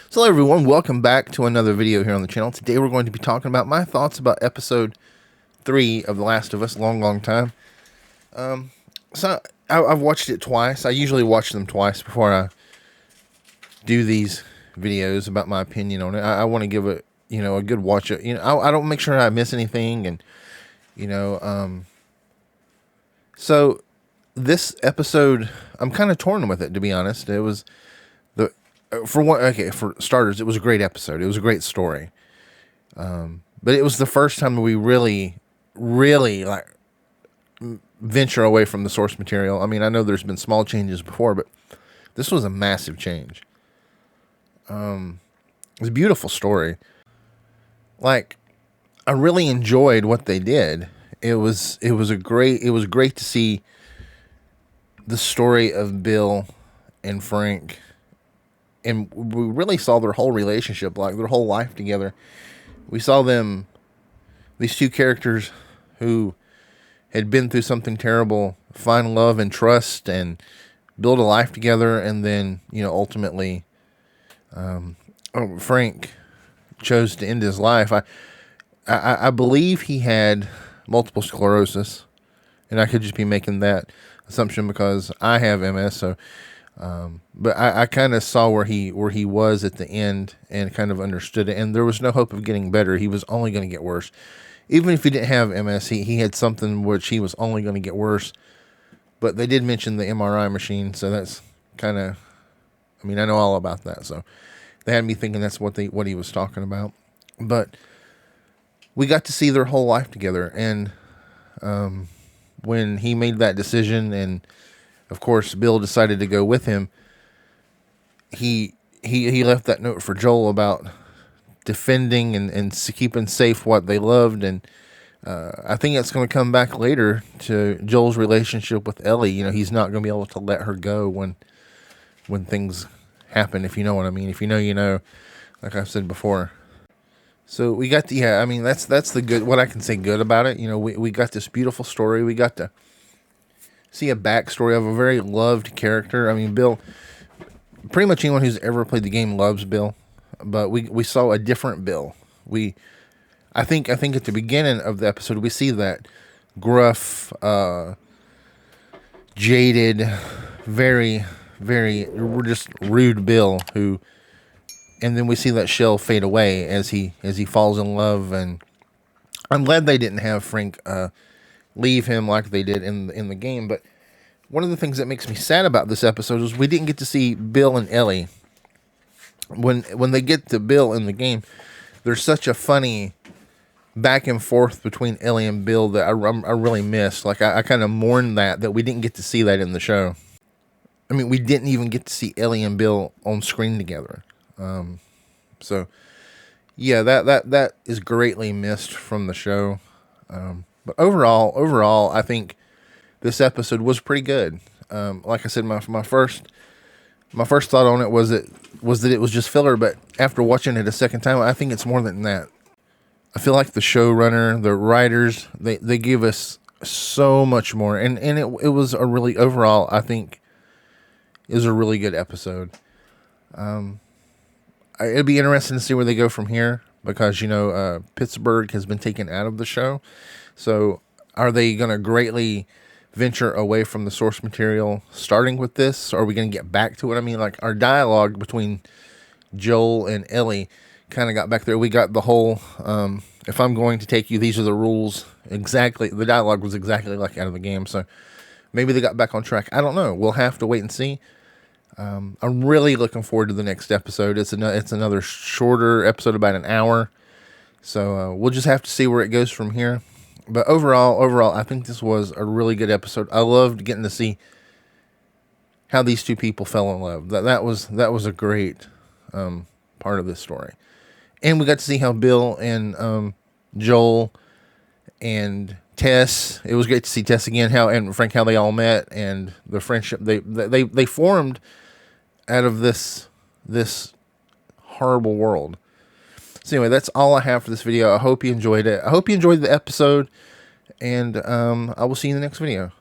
So hello everyone, welcome back to another video here on the channel. Today we're going to be talking about my thoughts about episode 3 of The Last of Us. Long time. I've watched it twice. I usually watch them twice before I do these videos about my opinion on it. I want to give it, a good watch. I don't make sure I miss anything, and so this episode, I'm kind of torn with it, to be honest. It was for starters, it was a great episode. It was a great story. But it was the first time we really like venture away from the source material. I mean, I know there's been small changes before, but this was a massive change. It was a beautiful story. Like, I really enjoyed what they did. It was great to see the story of Bill and Frank, and we really saw their whole relationship, like their whole life together. We saw these two characters who had been through something terrible, find love and trust and build a life together. And then, ultimately, Frank chose to end his life. I believe he had multiple sclerosis, and I could just be making that assumption because I have MS. So, but I kind of saw where he was at the end and kind of understood it. And there was no hope of getting better. He was only going to get worse. Even if he didn't have MS, he had something which he was only going to get worse. But they did mention the MRI machine, so that's kind of, I mean, I know all about that. So they had me thinking that's what he was talking about. But we got to see their whole life together. And when he made that decision, and of course Bill decided to go with him, he left that note for Joel about defending and keeping safe what they loved. And I think that's going to come back later to Joel's relationship with Ellie. He's not going to be able to let her go when things happen, if you know what I mean. If you know, like I've said before. So we got I mean, that's the good, what I can say good about it. We got this beautiful story. We got to see a backstory of a very loved character. I mean, Bill, pretty much anyone who's ever played the game loves Bill, but we saw a different Bill. I think at the beginning of the episode, we see that gruff, jaded, very, we're just rude Bill who, and then we see that shell fade away as he falls in love. And I'm glad they didn't have Frank leave him like they did in the game. But one of the things that makes me sad about this episode is we didn't get to see Bill and Ellie. When they get to Bill in the game, there's such a funny back and forth between Ellie and Bill that I really missed. Like, I kind of mourned that we didn't get to see that in the show. I mean, we didn't even get to see Ellie and Bill on screen together. So yeah, that is greatly missed from the show. But overall, I think this episode was pretty good. Like I said, my first thought on it was that it was just filler. But after watching it a second time, I think it's more than that. I feel like the showrunner, the writers, they give us so much more, and it was a really, overall, I think, it was a really good episode. It'd be interesting to see where they go from here, because Pittsburgh has been taken out of the show. So are they going to greatly venture away from the source material starting with this? Or are we going to get back to it? I mean, like, our dialogue between Joel and Ellie kind of got back there. We got the whole, if I'm going to take you, these are the rules. Exactly. The dialogue was exactly like out of the game. So maybe they got back on track. I don't know. We'll have to wait and see. I'm really looking forward to the next episode. It's another shorter episode, about an hour. So we'll just have to see where it goes from here. But overall, I think this was a really good episode. I loved getting to see how these two people fell in love. That was a great part of this story. And we got to see how Bill and Joel and Tess. It was great to see Tess again. And Frank, how they all met, and the friendship they formed out of this horrible world. So anyway, that's all I have for this video. I hope you enjoyed it. I hope you enjoyed the episode, and I will see you in the next video.